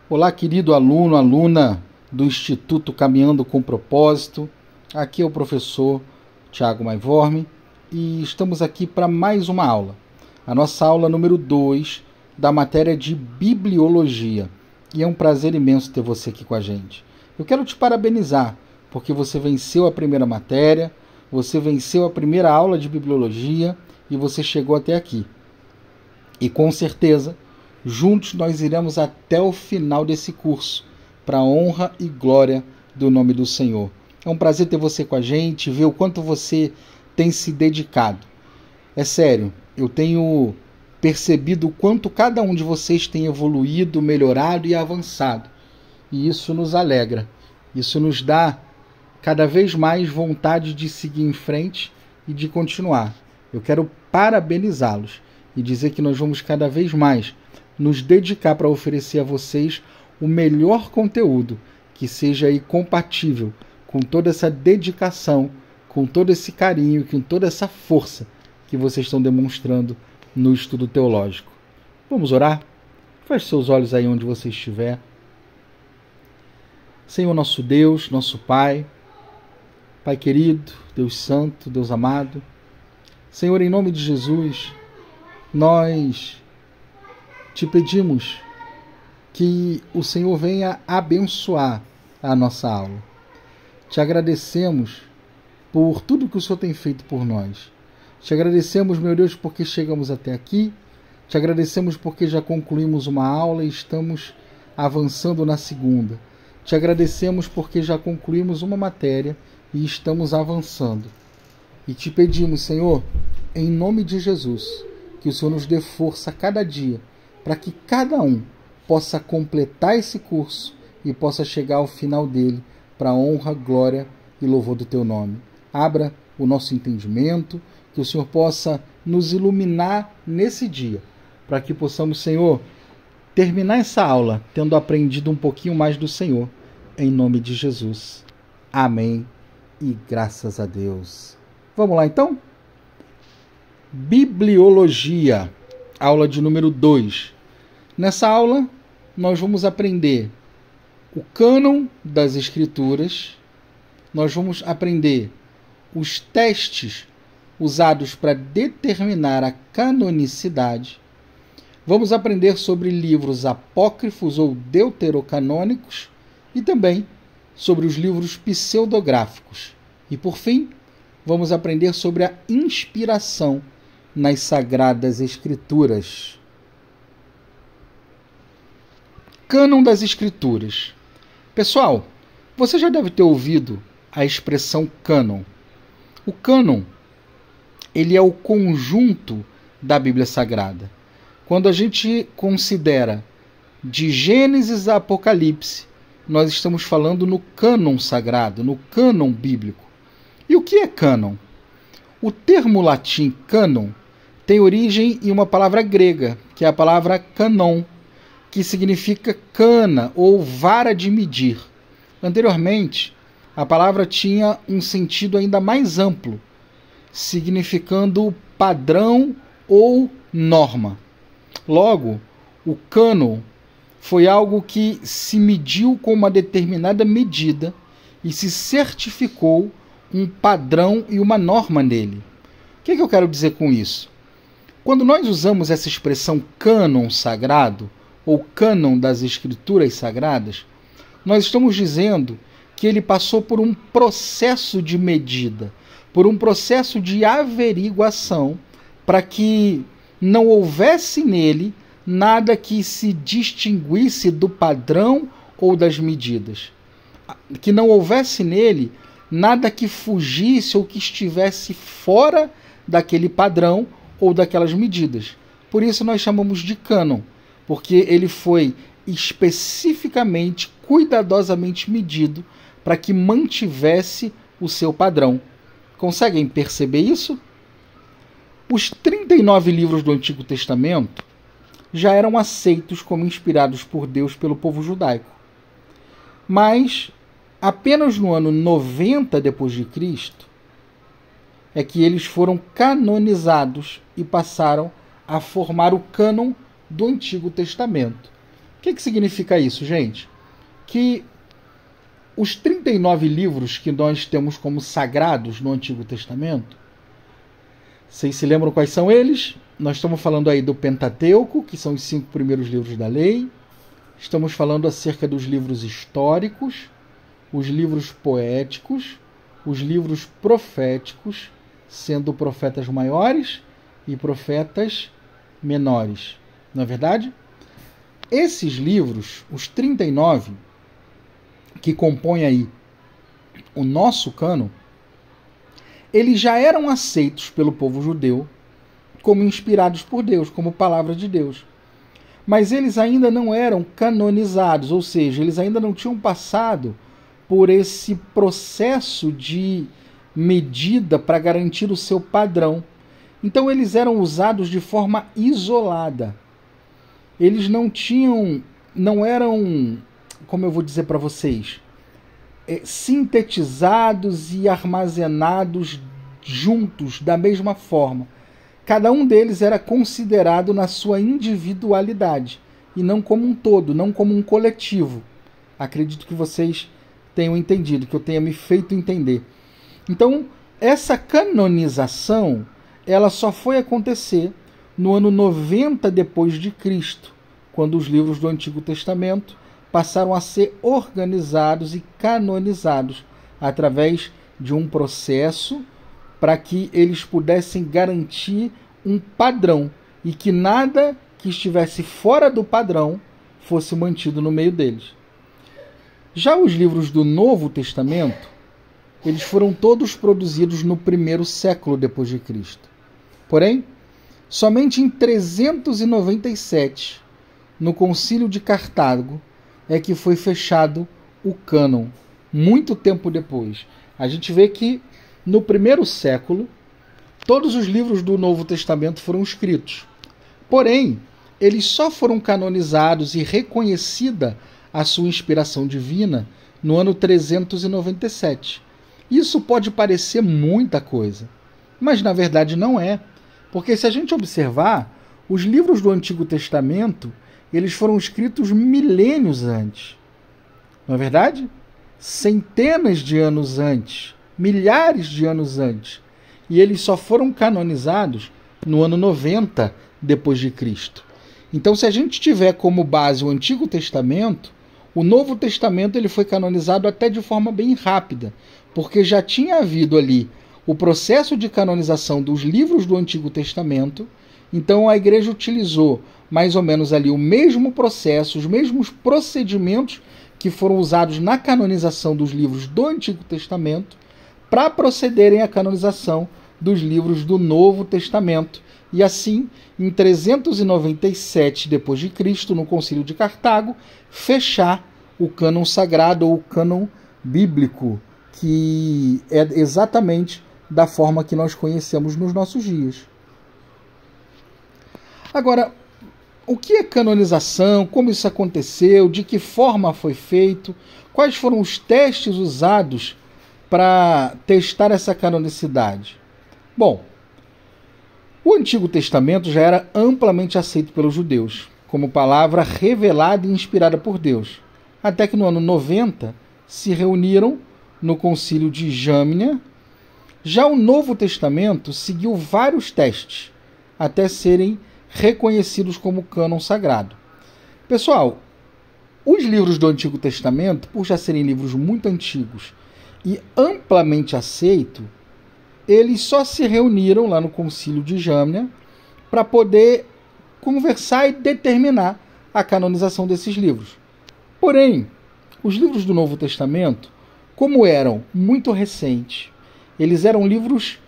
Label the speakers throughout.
Speaker 1: Olá, querido aluno, aluna do Instituto Caminhando com Propósito. Aqui é o professor Tiago Maivorme e estamos aqui para mais uma aula. A nossa aula número 2 da matéria de Bibliologia. E é um prazer imenso ter você aqui com a gente. Eu quero te parabenizar, porque você venceu a primeira matéria, você venceu a primeira aula de Bibliologia e você chegou até aqui. E com certeza, juntos nós iremos até o final desse curso, para a honra e glória do nome do Senhor. É um prazer ter você com a gente, ver o quanto você tem se dedicado. É sério, eu tenho percebido o quanto cada um de vocês tem evoluído, melhorado e avançado. E isso nos alegra. Isso nos dá cada vez mais vontade de seguir em frente e de continuar. Eu quero parabenizá-los e dizer que nós vamos cada vez mais nos dedicar para oferecer a vocês o melhor conteúdo que seja aí compatível com toda essa dedicação, com todo esse carinho, com toda essa força que vocês estão demonstrando no estudo teológico. Vamos orar? Feche seus olhos aí onde você estiver. Senhor nosso Deus, nosso Pai, Pai querido, Deus santo, Deus amado, Senhor, em nome de Jesus, nós te pedimos que o Senhor venha abençoar a nossa aula. Te agradecemos por tudo que o Senhor tem feito por nós. Te agradecemos, meu Deus, porque chegamos até aqui. Te agradecemos porque já concluímos uma aula e estamos avançando na segunda. Te agradecemos porque já concluímos uma matéria e estamos avançando. E te pedimos, Senhor, em nome de Jesus, que o Senhor nos dê força a cada dia, para que cada um possa completar esse curso e possa chegar ao final dele, para a honra, glória e louvor do teu nome. Abra o nosso entendimento, que o Senhor possa nos iluminar nesse dia, para que possamos, Senhor, terminar essa aula tendo aprendido um pouquinho mais do Senhor, em nome de Jesus. Amém e graças a Deus. Vamos lá então? Bibliologia, aula de número 2. Nessa aula, nós vamos aprender o cânon das Escrituras, nós vamos aprender os testes usados para determinar a canonicidade, vamos aprender sobre livros apócrifos ou deuterocanônicos e também sobre os livros pseudográficos. E, por fim, vamos aprender sobre a inspiração nas Sagradas Escrituras. Cânon das Escrituras. Pessoal, você já deve ter ouvido a expressão cânon. O cânon, ele é o conjunto da Bíblia Sagrada. Quando a gente considera de Gênesis a Apocalipse, nós estamos falando no cânon sagrado, no cânon bíblico. E o que é cânon? O termo latim cânon tem origem em uma palavra grega, que é a palavra canon, que significa cana ou vara de medir. Anteriormente, a palavra tinha um sentido ainda mais amplo, significando padrão ou norma. Logo, o cânon foi algo que se mediu com uma determinada medida e se certificou um padrão e uma norma nele. O que eu quero dizer com isso? Quando nós usamos essa expressão cânon sagrado, ou cânon das Escrituras Sagradas, nós estamos dizendo que ele passou por um processo de medida, por um processo de averiguação, para que não houvesse nele nada que se distinguisse do padrão ou das medidas. Que não houvesse nele nada que fugisse ou que estivesse fora daquele padrão ou daquelas medidas. Por isso nós chamamos de cânon, porque ele foi especificamente, cuidadosamente medido para que mantivesse o seu padrão. Conseguem perceber isso? Os 39 livros do Antigo Testamento já eram aceitos como inspirados por Deus pelo povo judaico. Mas apenas no ano 90 depois de Cristo é que eles foram canonizados e passaram a formar o cânon do Antigo Testamento. que significa isso, gente? Que os 39 livros que nós temos como sagrados no Antigo Testamento, vocês se lembram quais são eles? Nós estamos falando aí do Pentateuco, que são os 5 primeiros livros da lei. Estamos falando acerca dos livros históricos, os livros poéticos, os livros proféticos, sendo profetas maiores e profetas menores. Não é verdade? Esses livros, os 39, que compõem aí o nosso cânon, eles já eram aceitos pelo povo judeu como inspirados por Deus, como palavra de Deus. Mas eles ainda não eram canonizados, ou seja, eles ainda não tinham passado por esse processo de medida para garantir o seu padrão. Então eles eram usados de forma isolada. Eles não eram, como eu vou dizer para vocês, sintetizados e armazenados juntos da mesma forma. Cada um deles era considerado na sua individualidade e não como um todo, não como um coletivo. Acredito que vocês tenham entendido, que eu tenha me feito entender. Então, essa canonização, ela só foi acontecer no ano 90 depois de Cristo, quando os livros do Antigo Testamento passaram a ser organizados e canonizados através de um processo para que eles pudessem garantir um padrão e que nada que estivesse fora do padrão fosse mantido no meio deles. Já os livros do Novo Testamento, eles foram todos produzidos no 1º século depois de Cristo. Porém, somente em 397, no Concílio de Cartago, é que foi fechado o cânon, muito tempo depois. A gente vê que no 1º século, todos os livros do Novo Testamento foram escritos. Porém, eles só foram canonizados e reconhecida a sua inspiração divina no ano 397. Isso pode parecer muita coisa, mas na verdade não é. Porque se a gente observar, os livros do Antigo Testamento, eles foram escritos milênios antes. Não é verdade? Centenas de anos antes. Milhares de anos antes. E eles só foram canonizados no ano 90 depois de Cristo. Então, se a gente tiver como base o Antigo Testamento, o Novo Testamento ele foi canonizado até de forma bem rápida, porque já tinha havido ali o processo de canonização dos livros do Antigo Testamento. Então a igreja utilizou mais ou menos ali o mesmo processo, os mesmos procedimentos que foram usados na canonização dos livros do Antigo Testamento, para procederem à canonização dos livros do Novo Testamento. E assim, em 397 depois de Cristo, no Concílio de Cartago, fechar o cânon sagrado ou o cânon bíblico, que é exatamente da forma que nós conhecemos nos nossos dias. Agora, o que é canonização? Como isso aconteceu? De que forma foi feito? Quais foram os testes usados para testar essa canonicidade? Bom, o Antigo Testamento já era amplamente aceito pelos judeus, como palavra revelada e inspirada por Deus, até que no ano 90 se reuniram no Concílio de Jamnia. Já o Novo Testamento seguiu vários testes, até serem reconhecidos como cânon sagrado. Pessoal, os livros do Antigo Testamento, por já serem livros muito antigos e amplamente aceitos, eles só se reuniram lá no Concílio de Jamnia para poder conversar e determinar a canonização desses livros. Porém, os livros do Novo Testamento, como eram muito recentes, eles eram livros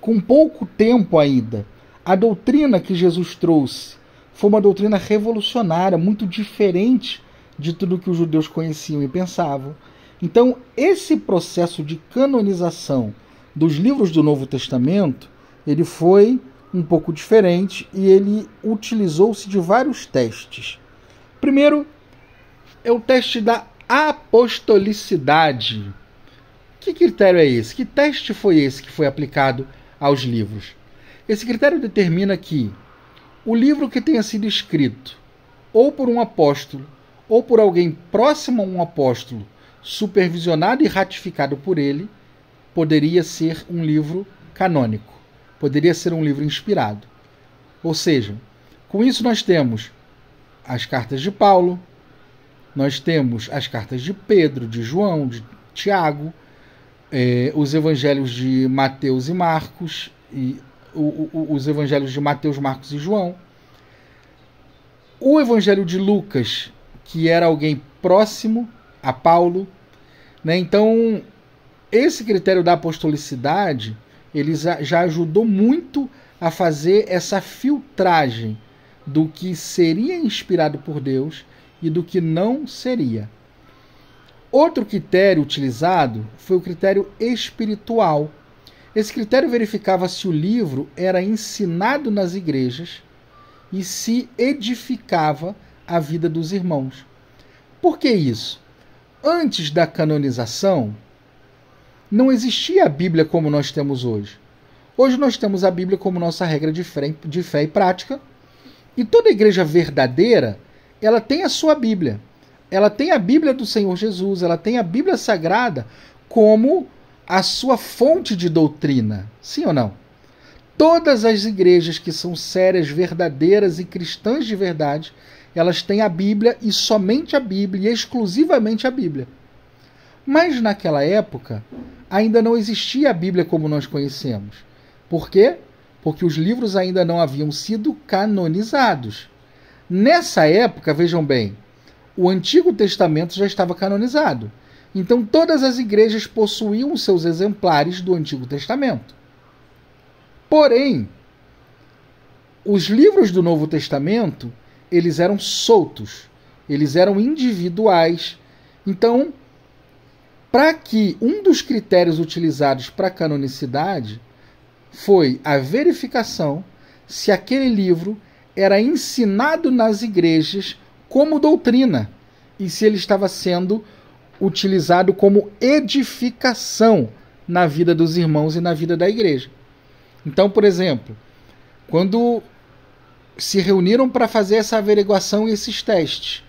Speaker 1: com pouco tempo ainda. A doutrina que Jesus trouxe foi uma doutrina revolucionária, muito diferente de tudo que os judeus conheciam e pensavam. Então, esse processo de canonização dos livros do Novo Testamento, ele foi um pouco diferente e ele utilizou-se de vários testes. Primeiro, é o teste da apostolicidade. Que critério é esse? Que teste foi esse que foi aplicado aos livros? Esse critério determina que o livro que tenha sido escrito ou por um apóstolo, ou por alguém próximo a um apóstolo, supervisionado e ratificado por ele, poderia ser um livro canônico, poderia ser um livro inspirado. Ou seja, com isso nós temos as cartas de Paulo, nós temos as cartas de Pedro, de João, de Tiago, os evangelhos de Mateus e Marcos, e os evangelhos de Mateus, Marcos e João, o evangelho de Lucas, que era alguém próximo a Paulo, né? Então, esse critério da apostolicidade, ele já ajudou muito a fazer essa filtragem do que seria inspirado por Deus e do que não seria. Outro critério utilizado foi o critério espiritual. Esse critério verificava se o livro era ensinado nas igrejas e se edificava a vida dos irmãos. Por que isso? Antes da canonização, não existia a Bíblia como nós temos hoje. Hoje nós temos a Bíblia como nossa regra de fé e prática, e toda igreja verdadeira, ela tem a sua Bíblia. Ela tem a Bíblia do Senhor Jesus, ela tem a Bíblia Sagrada como a sua fonte de doutrina. Sim ou não? Todas as igrejas que são sérias, verdadeiras e cristãs de verdade, elas têm a Bíblia e somente a Bíblia, e exclusivamente a Bíblia. Mas naquela época, ainda não existia a Bíblia como nós conhecemos. Por quê? Porque os livros ainda não haviam sido canonizados. Nessa época, vejam bem, o Antigo Testamento já estava canonizado. Então todas as igrejas possuíam seus exemplares do Antigo Testamento. Porém, os livros do Novo Testamento, eles eram soltos, eles eram individuais. Então, para que um dos critérios utilizados para a canonicidade foi a verificação se aquele livro era ensinado nas igrejas como doutrina e se ele estava sendo utilizado como edificação na vida dos irmãos e na vida da igreja. Então, por exemplo, quando se reuniram para fazer essa averiguação e esses testes,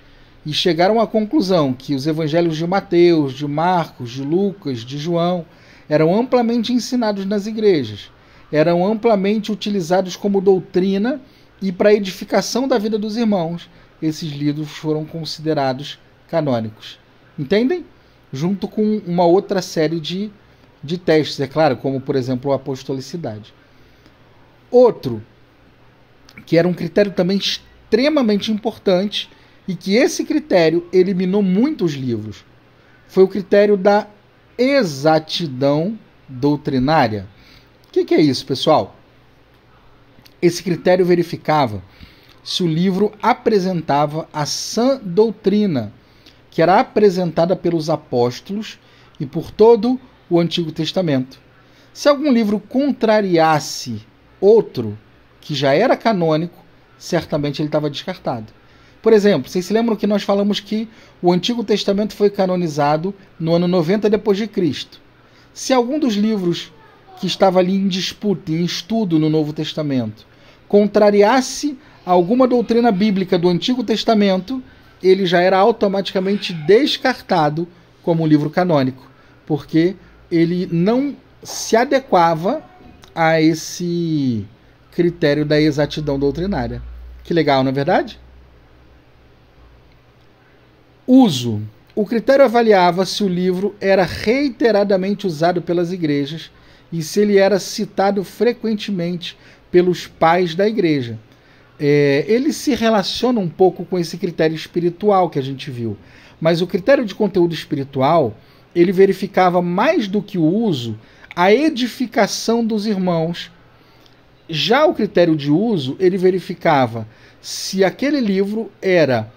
Speaker 1: e chegaram à conclusão que os evangelhos de Mateus, de Marcos, de Lucas, de João eram amplamente ensinados nas igrejas, eram amplamente utilizados como doutrina e para edificação da vida dos irmãos, esses livros foram considerados canônicos. Entendem? Junto com uma outra série de testes, é claro, como por exemplo a apostolicidade. Outro, que era um critério também extremamente importante, e que esse critério eliminou muitos livros, foi o critério da exatidão doutrinária. O que é isso, pessoal? Esse critério verificava se o livro apresentava a sã doutrina, que era apresentada pelos apóstolos e por todo o Antigo Testamento. Se algum livro contrariasse outro que já era canônico, certamente ele estava descartado. Por exemplo, vocês se lembram que nós falamos que o Antigo Testamento foi canonizado no ano 90 depois de Cristo. Se algum dos livros que estava ali em disputa, em estudo no Novo Testamento, contrariasse alguma doutrina bíblica do Antigo Testamento, ele já era automaticamente descartado como livro canônico, porque ele não se adequava a esse critério da exatidão doutrinária. Que legal, não é verdade? Uso. O critério avaliava se o livro era reiteradamente usado pelas igrejas e se ele era citado frequentemente pelos pais da igreja. Ele se relaciona um pouco com esse critério espiritual que a gente viu, mas o critério de conteúdo espiritual, ele verificava mais do que o uso, a edificação dos irmãos. Já o critério de uso, ele verificava se aquele livro era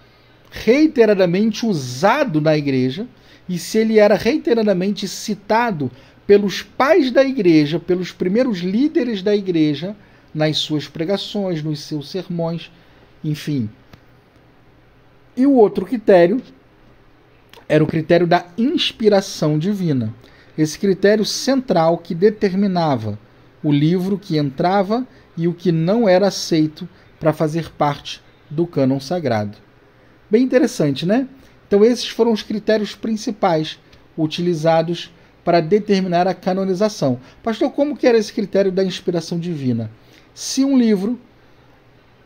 Speaker 1: reiteradamente usado na igreja e se ele era reiteradamente citado pelos pais da igreja, pelos primeiros líderes da igreja, nas suas pregações, nos seus sermões, enfim. E o outro critério era o critério da inspiração divina. Esse critério central que determinava o livro que entrava e o que não era aceito para fazer parte do cânon sagrado. Bem interessante, né? Então esses foram os critérios principais utilizados para determinar a canonização. Pastor, como que era esse critério da inspiração divina? Se um livro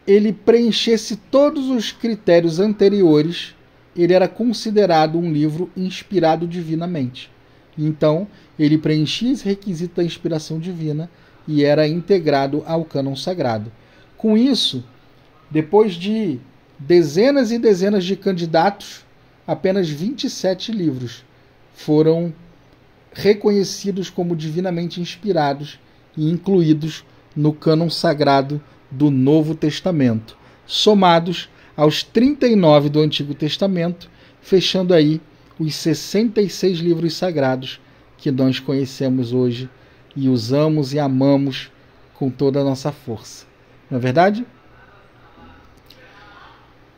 Speaker 1: ele preenchesse todos os critérios anteriores, ele era considerado um livro inspirado divinamente. Então, ele preenchia esse requisito da inspiração divina e era integrado ao cânon sagrado. Com isso, depois de dezenas e dezenas de candidatos, apenas 27 livros foram reconhecidos como divinamente inspirados e incluídos no cânon sagrado do Novo Testamento, somados aos 39 do Antigo Testamento, fechando aí os 66 livros sagrados que nós conhecemos hoje e usamos e amamos com toda a nossa força. Não é verdade?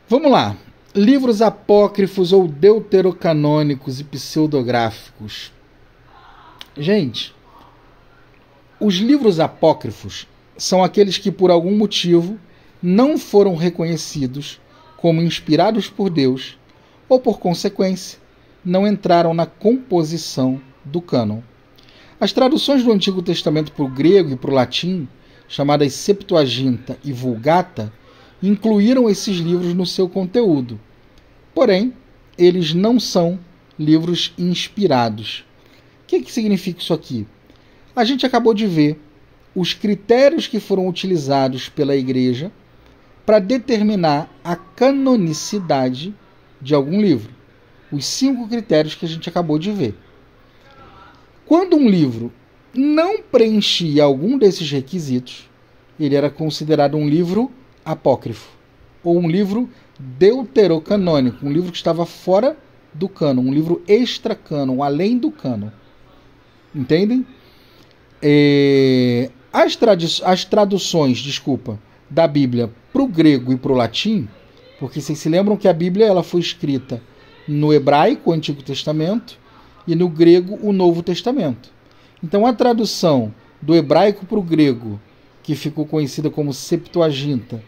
Speaker 1: Vamos lá. Livros apócrifos ou deuterocanônicos e pseudográficos. Gente, os livros apócrifos são aqueles que, por algum motivo, não foram reconhecidos como inspirados por Deus ou, por consequência, não entraram na composição do cânon. As traduções do Antigo Testamento para o grego e para o latim, chamadas Septuaginta e Vulgata, incluíram esses livros no seu conteúdo. Porém, eles não são livros inspirados. O que significa isso aqui? A gente acabou de ver os critérios que foram utilizados pela Igreja para determinar a canonicidade de algum livro. Os 5 critérios que a gente acabou de ver. Quando um livro não preenchia algum desses requisitos, ele era considerado um livro apócrifo, ou um livro deuterocanônico, um livro que estava fora do cânon, um livro extra-cânon, além do cânon. Entendem? As traduções, da Bíblia para o grego e para o latim, porque vocês se lembram que a Bíblia ela foi escrita no hebraico, o Antigo Testamento, e no grego, o Novo Testamento. Então a tradução do hebraico para o grego, que ficou conhecida como Septuaginta,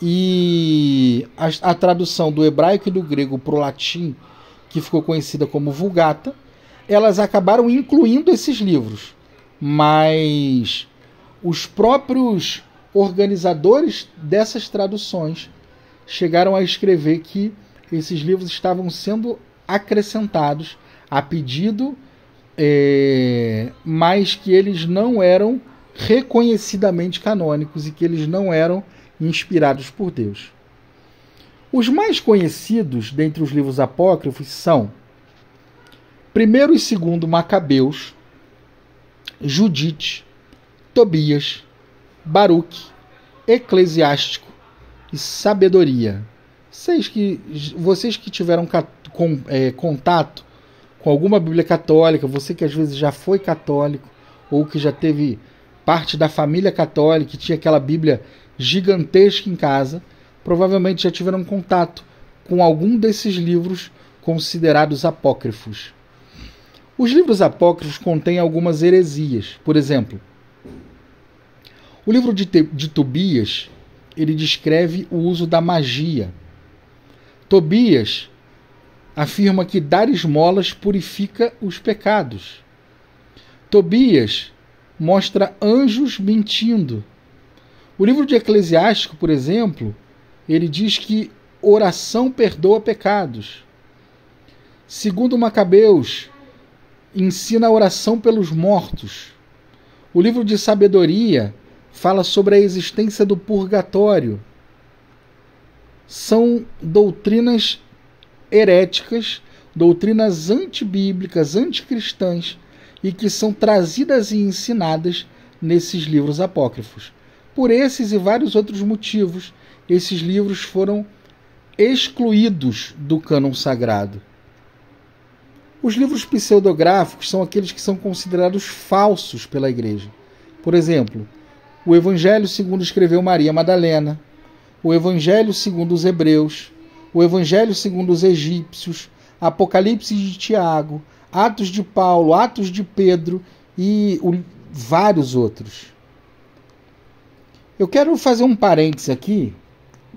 Speaker 1: e a tradução do hebraico e do grego para o latim, que ficou conhecida como Vulgata, elas acabaram incluindo esses livros. Mas os próprios organizadores dessas traduções chegaram a escrever que esses livros estavam sendo acrescentados a pedido, mas que eles não eram reconhecidamente canônicos e que eles não eram inspirados por Deus. Os mais conhecidos dentre os livros apócrifos são 1º e 2º Macabeus, Judite, Tobias, Baruque, Eclesiástico e Sabedoria. Vocês que tiveram contato com alguma Bíblia católica, você que às vezes já foi católico ou que já teve parte da família católica e tinha aquela Bíblia gigantesca em casa, provavelmente já tiveram contato com algum desses livros considerados apócrifos. Os livros apócrifos contêm algumas heresias. Por exemplo, o livro de Tobias, ele descreve o uso da magia. Tobias afirma que dar esmolas purifica os pecados. Tobias mostra anjos mentindo. O livro de Eclesiástico, por exemplo, ele diz que oração perdoa pecados. Segundo Macabeus, ensina a oração pelos mortos. O livro de Sabedoria fala sobre a existência do purgatório. São doutrinas heréticas, doutrinas antibíblicas, anticristãs, e que são trazidas e ensinadas nesses livros apócrifos. Por esses e vários outros motivos, esses livros foram excluídos do cânon sagrado. Os livros pseudográficos são aqueles que são considerados falsos pela Igreja. Por exemplo, o Evangelho segundo escreveu Maria Madalena, o Evangelho segundo os Hebreus, o Evangelho segundo os Egípcios, Apocalipse de Tiago, Atos de Paulo, Atos de Pedro e vários outros. Eu quero fazer um parêntese aqui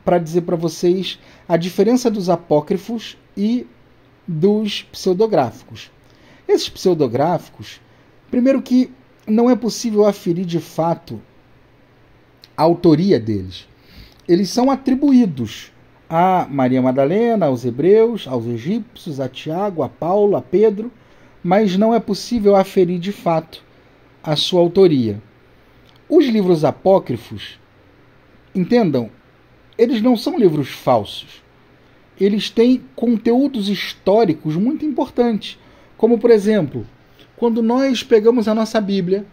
Speaker 1: para dizer para vocês a diferença dos apócrifos e dos pseudográficos. Esses pseudográficos, primeiro que não é possível aferir de fato a autoria deles. Eles são atribuídos a Maria Madalena, aos hebreus, aos egípcios, a Tiago, a Paulo, a Pedro, mas não é possível aferir de fato a sua autoria. Os livros apócrifos, entendam, eles não são livros falsos. Eles têm conteúdos históricos muito importantes, como, por exemplo, quando nós pegamos a nossa Bíblia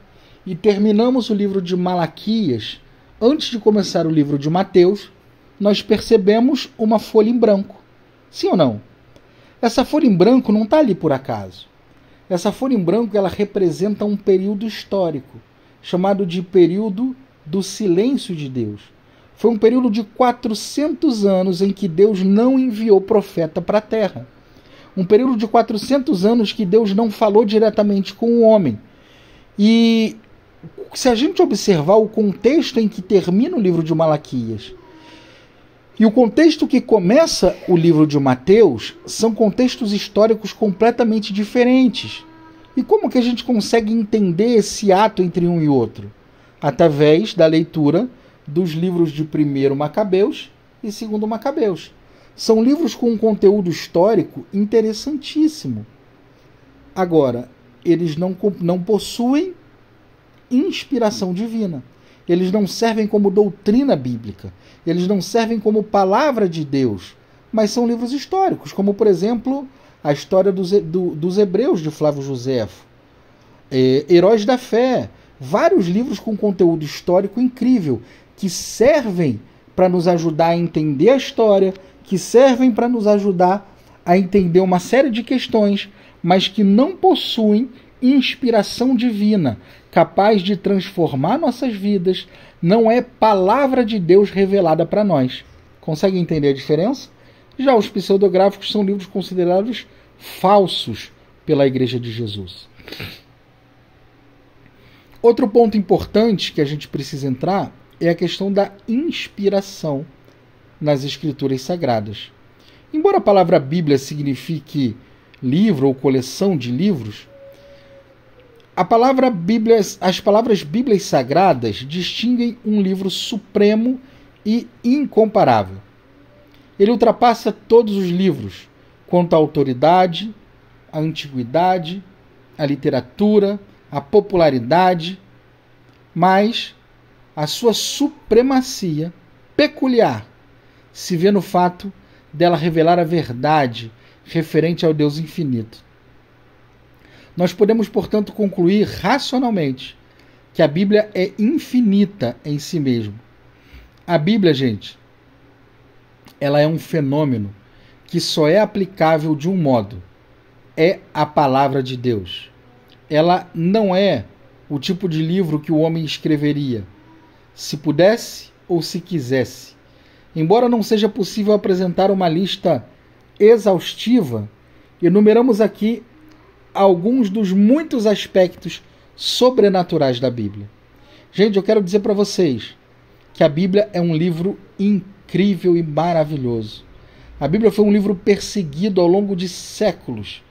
Speaker 1: e terminamos o livro de Malaquias, antes de começar o livro de Mateus, nós percebemos uma folha em branco. Sim ou não? Essa folha em branco não está ali por acaso. Essa folha em branco ela representa um período histórico, chamado de período do silêncio de Deus. Foi um período de 400 anos em que Deus não enviou profeta para a terra. Um período de 400 anos que Deus não falou diretamente com o homem. E se a gente observar o contexto em que termina o livro de Malaquias e o contexto que começa o livro de Mateus, são contextos históricos completamente diferentes. E como que a gente consegue entender esse ato entre um e outro? Através da leitura dos livros de 1º Macabeus e 2º Macabeus. São livros com um conteúdo histórico interessantíssimo. Agora, eles não possuem inspiração divina. Eles não servem como doutrina bíblica. Eles não servem como palavra de Deus. Mas são livros históricos, como, por exemplo, a história dos hebreus de Flávio Josefo, Heróis da Fé, vários livros com conteúdo histórico incrível, que servem para nos ajudar a entender a história, que servem para nos ajudar a entender uma série de questões, mas que não possuem inspiração divina, capaz de transformar nossas vidas, não é palavra de Deus revelada para nós. Consegue entender a diferença? Já os pseudográficos são livros considerados falsos pela Igreja de Jesus. Outro ponto importante que a gente precisa entrar é a questão da inspiração nas Escrituras Sagradas. Embora a palavra Bíblia signifique livro ou coleção de livros, as palavras Bíblias Sagradas distinguem um livro supremo e incomparável. Ele ultrapassa todos os livros quanto à autoridade, à antiguidade, à literatura, à popularidade, mas a sua supremacia peculiar se vê no fato dela revelar a verdade referente ao Deus infinito. Nós podemos, portanto, concluir racionalmente que a Bíblia é infinita em si mesma. A Bíblia, gente, ela é um fenômeno que só é aplicável de um modo. É a palavra de Deus. Ela não é o tipo de livro que o homem escreveria, se pudesse ou se quisesse. Embora não seja possível apresentar uma lista exaustiva, enumeramos aqui alguns dos muitos aspectos sobrenaturais da Bíblia. Gente, eu quero dizer para vocês que a Bíblia é um livro incrível e maravilhoso. A Bíblia foi um livro perseguido ao longo de séculos.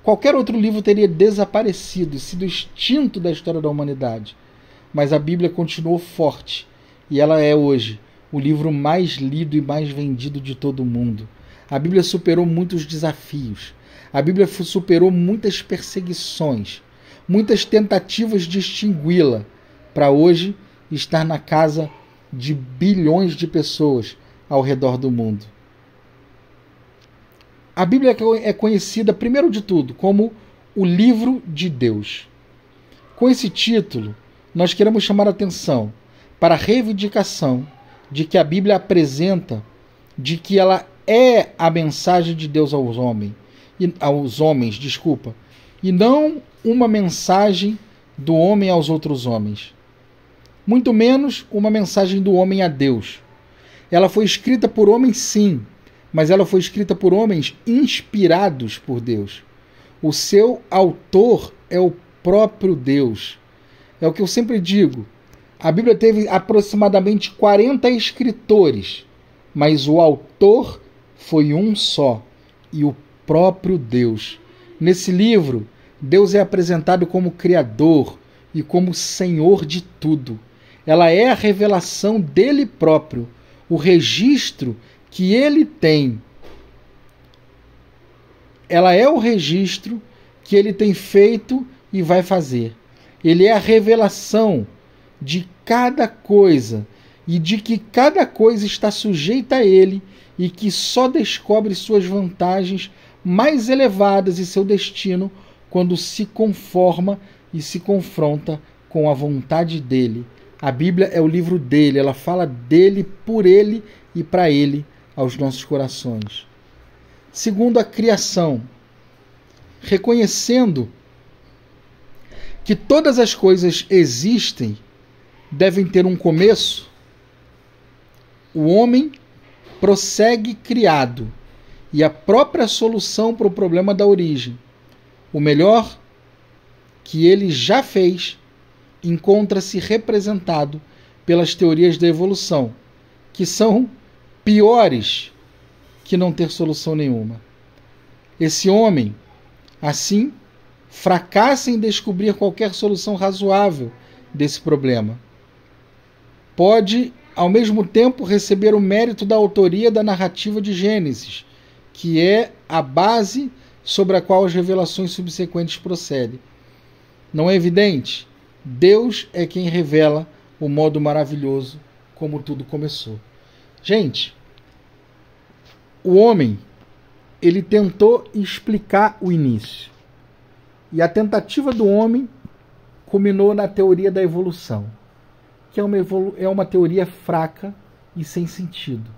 Speaker 1: Qualquer outro livro teria desaparecido e sido extinto da história da humanidade. Mas a Bíblia continuou forte e ela é hoje o livro mais lido e mais vendido de todo o mundo. A Bíblia superou muitos desafios. A Bíblia superou muitas perseguições, muitas tentativas de extingui-la, para hoje estar na casa de bilhões de pessoas ao redor do mundo. A Bíblia é conhecida, primeiro de tudo, como o livro de Deus. Com esse título, nós queremos chamar a atenção para a reivindicação de que a Bíblia apresenta, de que ela é a mensagem de Deus aos homens, e não uma mensagem do homem aos outros homens. Muito menos uma mensagem do homem a Deus. Ela foi escrita por homens, sim, mas ela foi escrita por homens inspirados por Deus. O seu autor é o próprio Deus. É o que eu sempre digo. A Bíblia teve aproximadamente 40 escritores, mas o autor foi um só, e o próprio Deus. Nesse livro, Deus é apresentado como Criador e como Senhor de tudo. Ela é a revelação dele próprio, o registro que ele tem. Ela é o registro que ele tem feito e vai fazer. Ele é a revelação de cada coisa e de que cada coisa está sujeita a ele e que só descobre suas vantagens mais elevadas e seu destino quando se conforma e se confronta com a vontade dele. A Bíblia é o livro dele, ela fala dele, por ele e para ele aos nossos corações. Segundo, a criação. Reconhecendo que todas as coisas existem, devem ter um começo, o homem prossegue criado e a própria solução para o problema da origem. O melhor que ele já fez encontra-se representado pelas teorias da evolução, que são piores que não ter solução nenhuma. Esse homem, assim, fracassa em descobrir qualquer solução razoável desse problema. Pode, ao mesmo tempo, receber o mérito da autoria da narrativa de Gênesis, que é a base sobre a qual as revelações subsequentes procedem. Não é evidente? Deus é quem revela o modo maravilhoso como tudo começou. Gente, o homem, ele tentou explicar o início. E a tentativa do homem culminou na teoria da evolução, que é uma teoria fraca e sem sentido.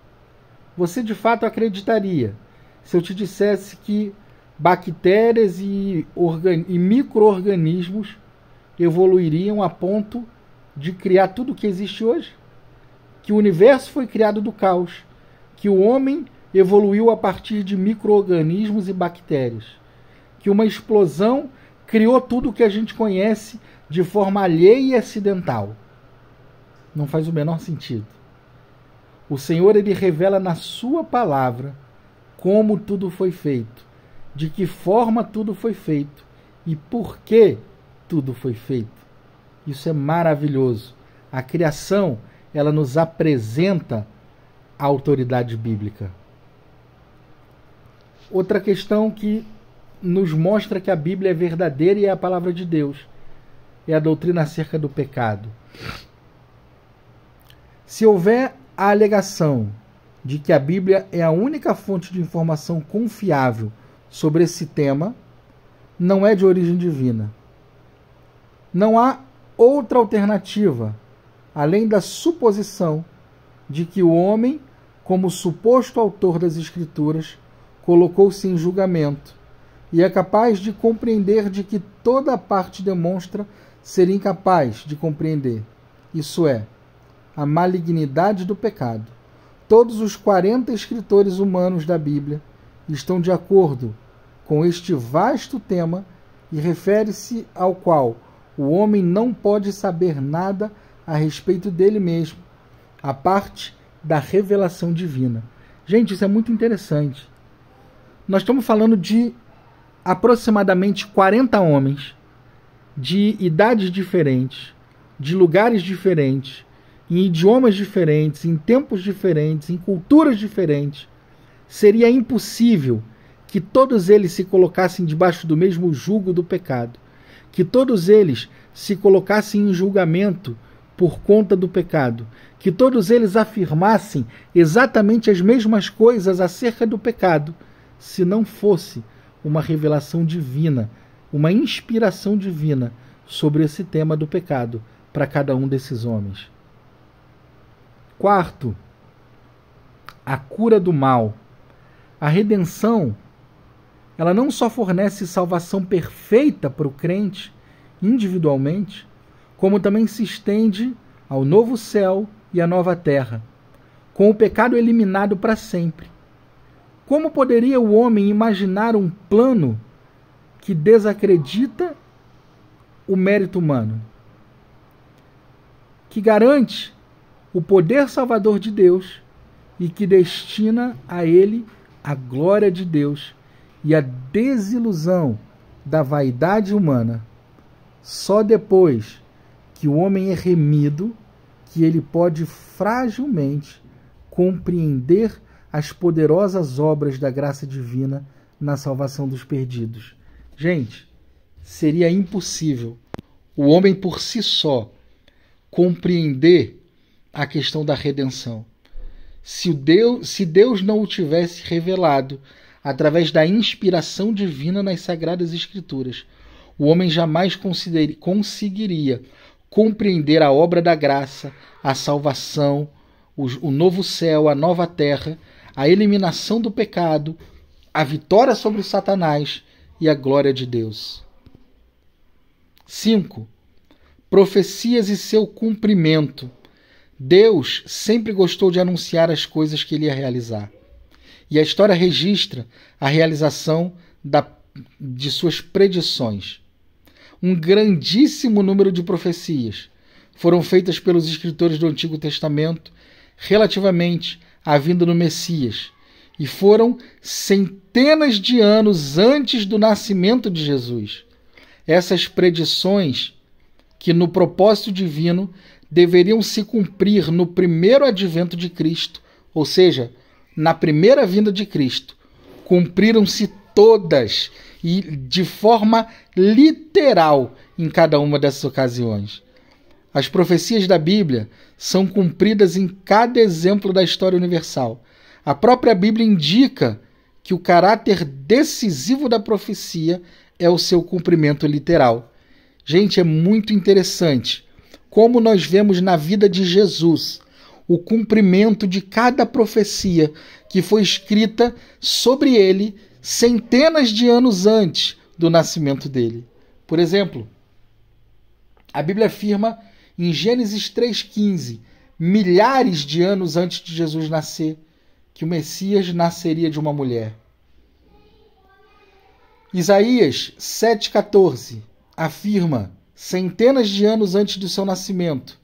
Speaker 1: Você de fato acreditaria se eu te dissesse que bactérias e micro-organismos evoluiriam a ponto de criar tudo o que existe hoje? Que o universo foi criado do caos, que o homem evoluiu a partir de micro-organismos e bactérias, que uma explosão criou tudo o que a gente conhece de forma alheia e acidental. Não faz o menor sentido. O Senhor, ele revela na sua palavra como tudo foi feito, de que forma tudo foi feito e por que tudo foi feito. Isso é maravilhoso. A criação, ela nos apresenta a autoridade bíblica. Outra questão que nos mostra que a Bíblia é verdadeira e é a palavra de Deus é a doutrina acerca do pecado. Se houver a alegação de que a Bíblia é a única fonte de informação confiável sobre esse tema, não é de origem divina. Não há outra alternativa, além da suposição de que o homem, como suposto autor das Escrituras, colocou-se em julgamento e é capaz de compreender de que toda a parte demonstra ser incapaz de compreender. Isso é, a malignidade do pecado. Todos os 40 escritores humanos da Bíblia estão de acordo com este vasto tema e refere-se ao qual o homem não pode saber nada a respeito dele mesmo, a parte da revelação divina. Gente, isso é muito interessante. Nós estamos falando de aproximadamente 40 homens, de idades diferentes, de lugares diferentes, em idiomas diferentes, em tempos diferentes, em culturas diferentes. Seria impossível que todos eles se colocassem debaixo do mesmo jugo do pecado, que todos eles se colocassem em julgamento por conta do pecado, que todos eles afirmassem exatamente as mesmas coisas acerca do pecado, se não fosse uma revelação divina, uma inspiração divina sobre esse tema do pecado para cada um desses homens. Quarto, a cura do mal. A redenção, ela não só fornece salvação perfeita para o crente, individualmente, como também se estende ao novo céu e à nova terra, com o pecado eliminado para sempre. Como poderia o homem imaginar um plano que desacredita o mérito humano, que garante o poder salvador de Deus e que destina a ele a glória de Deus e a desilusão da vaidade humana. Só depois que o homem é remido que ele pode fragilmente compreender as poderosas obras da graça divina na salvação dos perdidos. Gente, seria impossível o homem por si só compreender a questão da redenção. Se Deus não o tivesse revelado através da inspiração divina nas Sagradas Escrituras, o homem jamais conseguiria compreender a obra da graça, a salvação, o novo céu, a nova terra, a eliminação do pecado, a vitória sobre Satanás e a glória de Deus. 5. Profecias e seu cumprimento. Deus sempre gostou de anunciar as coisas que ele ia realizar. E a história registra a realização de suas predições. Um grandíssimo número de profecias foram feitas pelos escritores do Antigo Testamento relativamente à vinda do Messias, e foram centenas de anos antes do nascimento de Jesus. Essas predições, que no propósito divino deveriam se cumprir no primeiro advento de Cristo, ou seja, na primeira vinda de Cristo, cumpriram-se todas e de forma literal em cada uma dessas ocasiões. As profecias da Bíblia são cumpridas em cada exemplo da história universal. A própria Bíblia indica que o caráter decisivo da profecia é o seu cumprimento literal. Gente, é muito interessante como nós vemos na vida de Jesus o cumprimento de cada profecia que foi escrita sobre ele centenas de anos antes do nascimento dele. Por exemplo, a Bíblia afirma em Gênesis 3,15, milhares de anos antes de Jesus nascer, que o Messias nasceria de uma mulher. Isaías 7,14 afirma, centenas de anos antes do seu nascimento,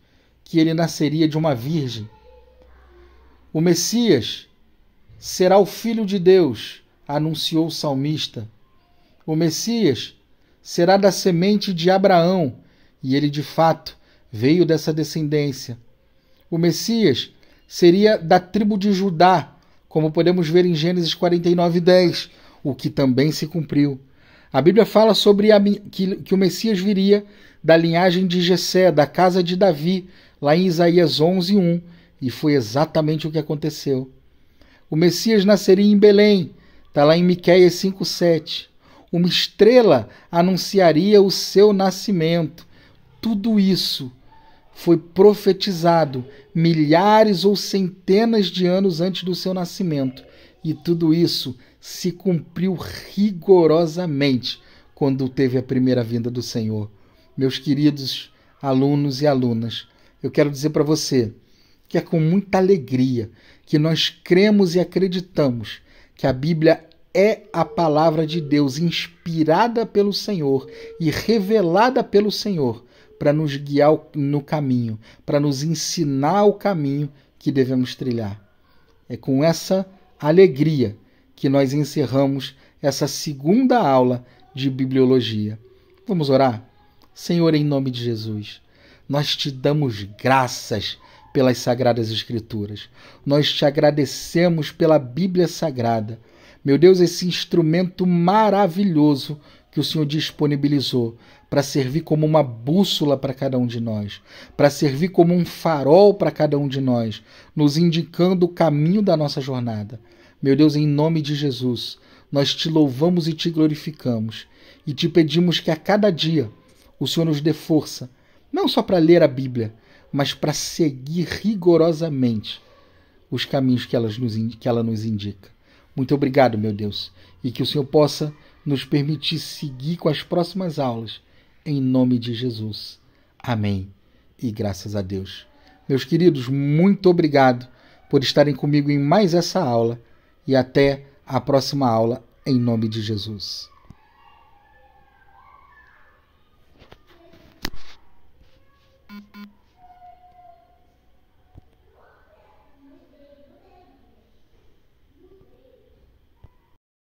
Speaker 1: que ele nasceria de uma virgem. O Messias será o Filho de Deus, anunciou o salmista. O Messias será da semente de Abraão, e ele de fato veio dessa descendência. O Messias seria da tribo de Judá, como podemos ver em Gênesis 49:10, o que também se cumpriu. A Bíblia fala sobre que o Messias viria da linhagem de Jessé, da casa de Davi, lá em Isaías 11:1, e foi exatamente o que aconteceu. O Messias nasceria em Belém, está lá em Miqueias 5:7. Uma estrela anunciaria o seu nascimento. Tudo isso foi profetizado milhares ou centenas de anos antes do seu nascimento. E tudo isso se cumpriu rigorosamente quando teve a primeira vinda do Senhor. Meus queridos alunos e alunas, eu quero dizer para você que é com muita alegria que nós cremos e acreditamos que a Bíblia é a palavra de Deus inspirada pelo Senhor e revelada pelo Senhor para nos guiar no caminho, para nos ensinar o caminho que devemos trilhar. É com essa alegria que nós encerramos essa segunda aula de bibliologia. Vamos orar? Senhor, em nome de Jesus, nós te damos graças pelas Sagradas Escrituras. Nós te agradecemos pela Bíblia Sagrada. Meu Deus, esse instrumento maravilhoso que o Senhor disponibilizou para servir como uma bússola para cada um de nós, para servir como um farol para cada um de nós, nos indicando o caminho da nossa jornada. Meu Deus, em nome de Jesus, nós te louvamos e te glorificamos e te pedimos que a cada dia o Senhor nos dê força, não só para ler a Bíblia, mas para seguir rigorosamente os caminhos que ela nos indica. Muito obrigado, meu Deus, e que o Senhor possa nos permitir seguir com as próximas aulas, em nome de Jesus. Amém. E graças a Deus. Meus queridos, muito obrigado por estarem comigo em mais essa aula, e até a próxima aula, em nome de Jesus.